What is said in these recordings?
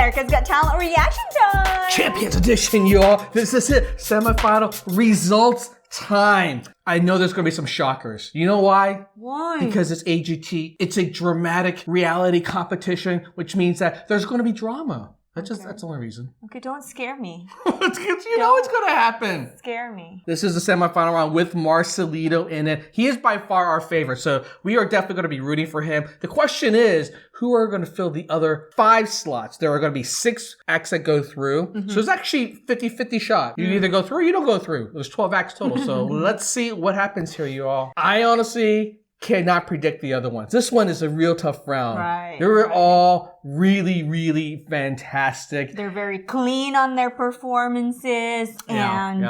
America's Got Talent reaction time. Champions edition, y'all. This is it. Semifinal results time. I know there's going to be some shockers. You know why? Why? Because it's AGT. It's a dramatic reality competition, which means that there's going to be drama. That's the only reason. Okay, don't scare me. You know it's going to happen. Scare me. This is the semifinal round with Marcelito in it. He is by far our favorite, so we are definitely going to be rooting for him. The question is, who are going to fill the other 5 slots? There are going to be 6 acts that go through. So it's actually 50-50 shot. You either go through or you don't go through. There's 12 acts total, so let's see what happens here, you all. I honestly cannot predict the other ones. This one is a real tough round. Right. They were all really, really fantastic. They're very clean on their performances, and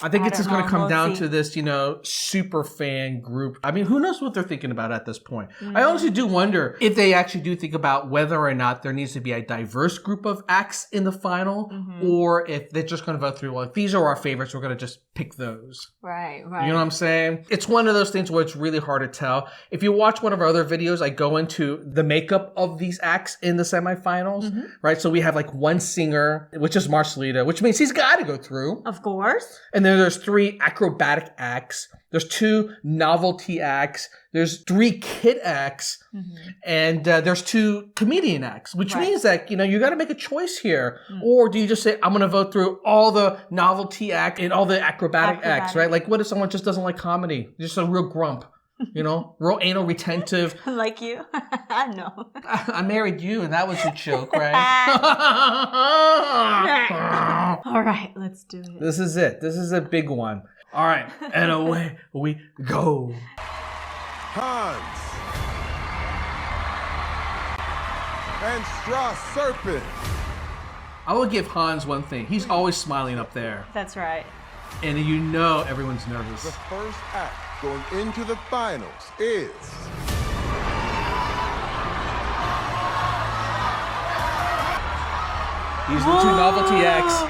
I think it's just going to come down to this, super fan group. I mean, who knows what they're thinking about at this point? I honestly do wonder if they actually do think about whether or not there needs to be a diverse group of acts in the final, or if they're just going to vote through, well, if these are our favorites, we're going to just pick those. Right. You know what I'm saying? It's one of those things where it's really hard to tell. If you watch one of our other videos, I go into the makeup of these acts in the semifinals, right? So we have like one singer, which is Marcelito, which means he's got to go through. Of course. And then there's 3 acrobatic acts. There's 2 novelty acts. There's 3 kid acts. And there's 2 comedian acts, which means that, you got to make a choice here. Or do you just say, I'm going to vote through all the novelty act and all the acrobatic acts, right? Like, what if someone just doesn't like comedy? Just a real grump, real anal retentive. Like you? I know. I married you and that was a joke, right? All right, let's do it. This is it. This is a big one. All right, and away we go. Hans and Straw Serpent. I will give Hans one thing. He's always smiling up there. That's right. And everyone's nervous. The first act going into the finals is These are the 2 novelty acts.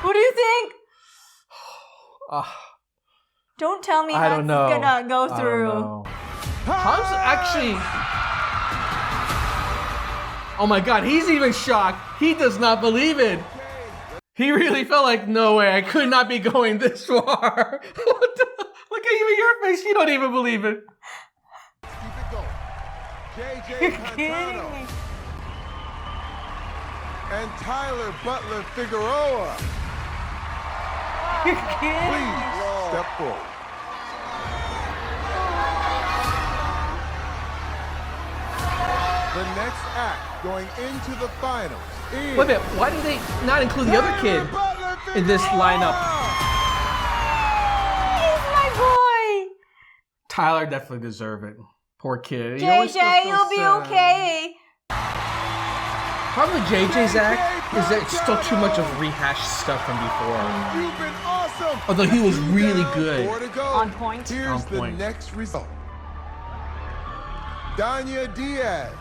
What do you think? Don't tell me I don't know. Gonna go I through. don't know. Hans actually... Oh my God, he's even shocked. He does not believe it. He really felt like, no way, I could not be going this far. Look at even your face, you don't even believe it. Keep it going. JJ You're Pantano kidding me. and Tyler Butler Figueroa. You're kidding me. Please step forward. The next act going into the finals is... Wait a minute, why did they not include the other kid in this lineup? He's my boy. Tyler definitely deserved it. Poor kid. He always JJ, feels you'll be sad. okay. Problem with JJ's act is that it's still too much of rehashed stuff from before. You've been awesome. Although he was really good. 4 to go. On point. Here's On the point. next result. Danya Diaz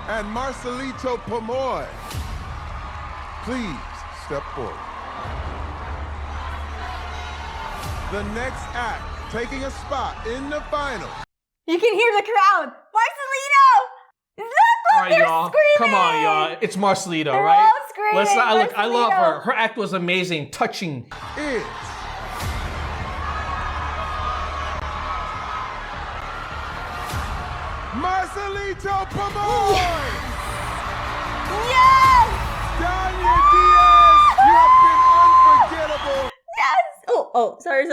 and Marcelito Pomoy. Please step forward. The next act taking a spot in the final. You can hear the crowd. Marcelito! Look, All right, they're y'all. screaming. Come on, y'all. It's Marcelito, They're right? all screaming. Let's not, look, I love Marcelito. her. Her act was amazing, touching. Is Marcelito Pomoy! Yes! Danya Diaz, you have been unforgettable. Yes! Oh, sorry. I'm.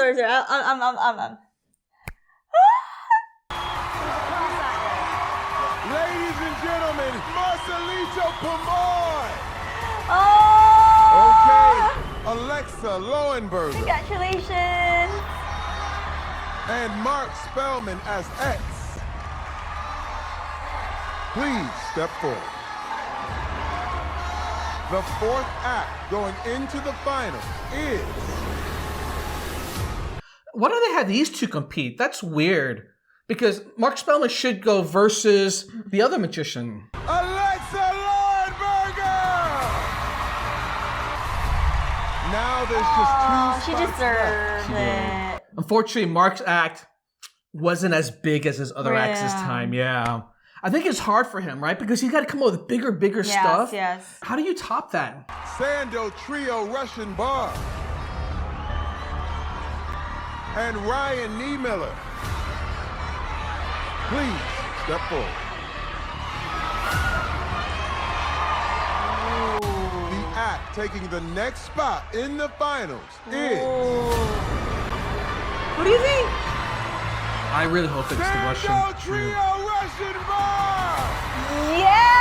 Ladies and gentlemen, Marcelito Pomoy. Oh! Okay, Alexa Lowenberger Congratulations! and Mark Spellman as X. Please step forward. The 4th act going into the final is Why do they have these 2 compete? That's weird. Because Mark Spellman should go versus the other magician. Alexa Lowenberger. Now there's just 2 She spots deserved left. it. Unfortunately, Mark's act wasn't as big as his other acts this time. Yeah. I think it's hard for him, right? Because he's got to come up with bigger stuff. Yes. How do you top that? Sando Trio Russian Bar. And Ryan Niemiller. Please step forward. The act taking the next spot in the finals is What do you think? I really hope it's the Russian. Sando Trio Russian Bar. Yes.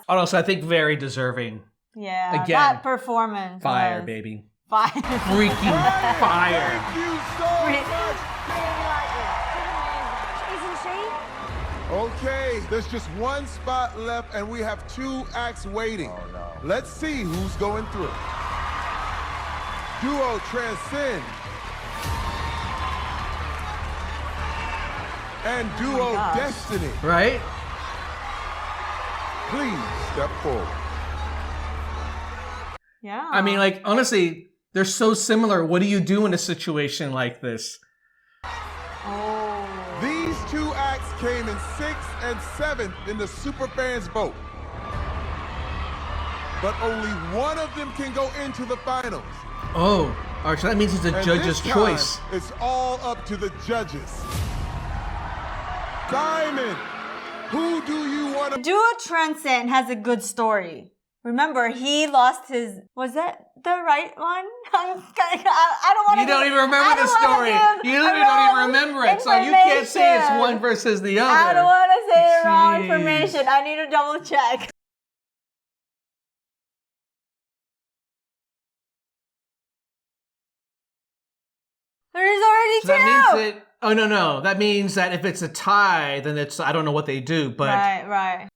Oh, so I think very deserving. Yeah. Again, That performance. Fire, was baby. Fire. Freaking fire. Thank you so much. Isn't she? Okay, there's just one spot left, and we have 2 acts waiting. Oh, no. Let's see who's going through. Duo Transcend. And Duo Destiny. Right? Please step forward. Yeah. I mean, like, honestly, they're so similar. What do you do in a situation like this? Oh. These 2 acts came in 6th and 7th in the Superfans vote. But only one of them can go into the finals. Oh, all right, so that means it's a And judge's this time, choice. It's all up to the judges. Diamond, who do you want to... Duo Transcend has a good story. Remember, he lost his... Was that the right one? I don't want to... You don't even remember the story. You literally don't even remember it. So you can't say it's one versus the other. I don't want to say the wrong Jeez. information. I need to double check. There's already So two. that means that... Oh, no. That means that if it's a tie, then it's... I don't know what they do, but... Right.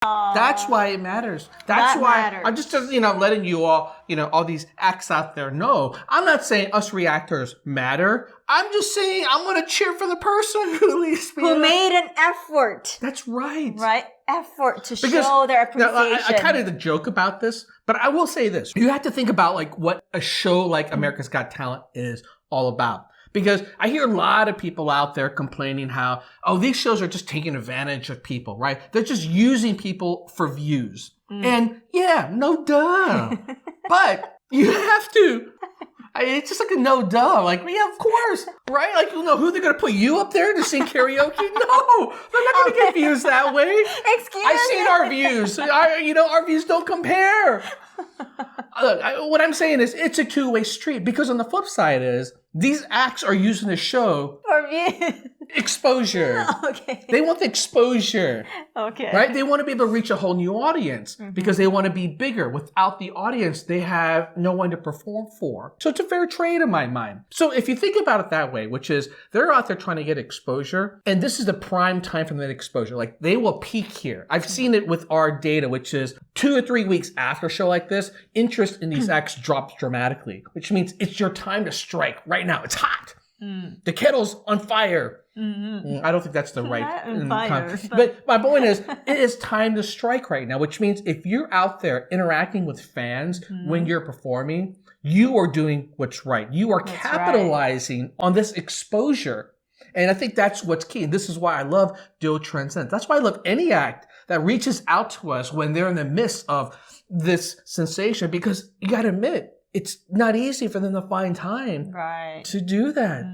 That's why it matters. That That's why matters. I'm just letting you all, all these acts out there know. I'm not saying us reactors matter. I'm just saying I'm going to cheer for the person who at least Who made an effort. That's right. Right? Effort to Because, show their now, appreciation. I kind of joke about this, but I will say this. You have to think about like what a show like America's Got Talent is all about. Because I hear a lot of people out there complaining how, these shows are just taking advantage of people, right? They're just using people for views. And yeah, no duh. But you have to. It's just like a no duh. Like, yeah, of course, right? Like, who they're going to put you up there to sing karaoke? No, they're not going to get views that way. Excuse I've seen me. our views. Our views don't compare. Look, what I'm saying is it's a two-way street because on the flip side is these acts are using the show For views. exposure. Okay. They want the exposure, Okay. right? They want to be able to reach a whole new audience because they want to be bigger. Without the audience, they have no one to perform for. So it's a fair trade in my mind. So if you think about it that way, which is they're out there trying to get exposure, and this is the prime time for that exposure. Like they will peak here. I've seen it with our data, which is 2 or 3 weeks after a show like this, interest in these acts drops dramatically, which means it's your time to strike right now. It's hot. The kettle's on fire. I don't think that's the right Not on fire, but my point is, it is time to strike right now, which means if you're out there interacting with fans when you're performing, you are doing what's right. You are capitalizing on this exposure. And I think that's what's key. And this is why I love Duo Transcend. That's why I love any act that reaches out to us when they're in the midst of this sensation, because you got to admit, it's not easy for them to find time to do that.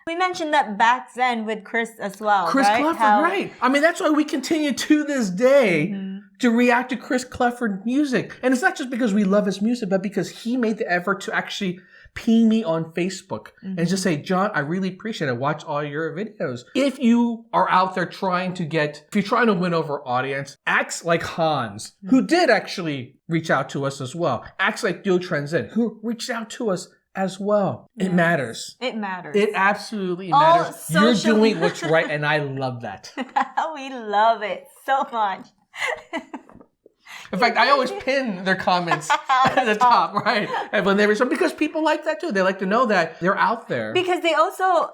We mentioned that back then with Chris as well. Chris right? Clifford, How- right. I mean, that's why we continue to this day to react to Chris Clifford music. And it's not just because we love his music, but because he made the effort to actually ping me on Facebook and just say, John, I really appreciate it. I watch all your videos. If you are out there if you're trying to win over audience, acts like Hans, who did actually reach out to us as well. Acts like Duo Transcend, who reached out to us as well. It matters. It matters. It absolutely matters. You're social- doing what's right, and I love that. We love it so much. In fact, I always pin their comments at the top, right? And when they respond, because people like that too. They like to know that they're out there. Because they also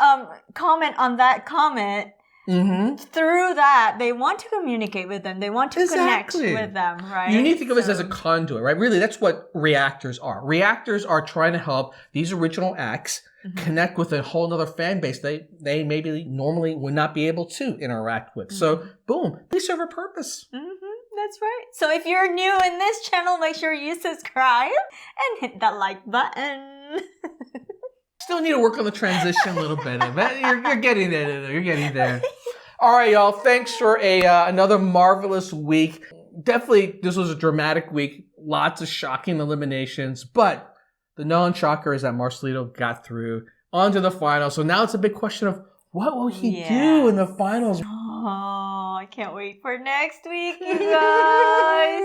comment on that comment. Through that, they want to communicate with them. They want to connect with them, right? You need to think of this as a conduit, right? Really, that's what reactors are. Reactors are trying to help these original acts connect with a whole other fan base they maybe normally would not be able to interact with. So, boom, they serve a purpose. That's right. So if you're new in this channel, make sure you subscribe and hit that like button. Still need to work on the transition a little bit, but you're getting there. You're getting there. All right, y'all. Thanks for another marvelous week. Definitely, this was a dramatic week. Lots of shocking eliminations, but the non-shocker is that Marcelito got through onto the final. So now it's a big question of what will he do in the finals? Oh, I can't wait for next week, you guys.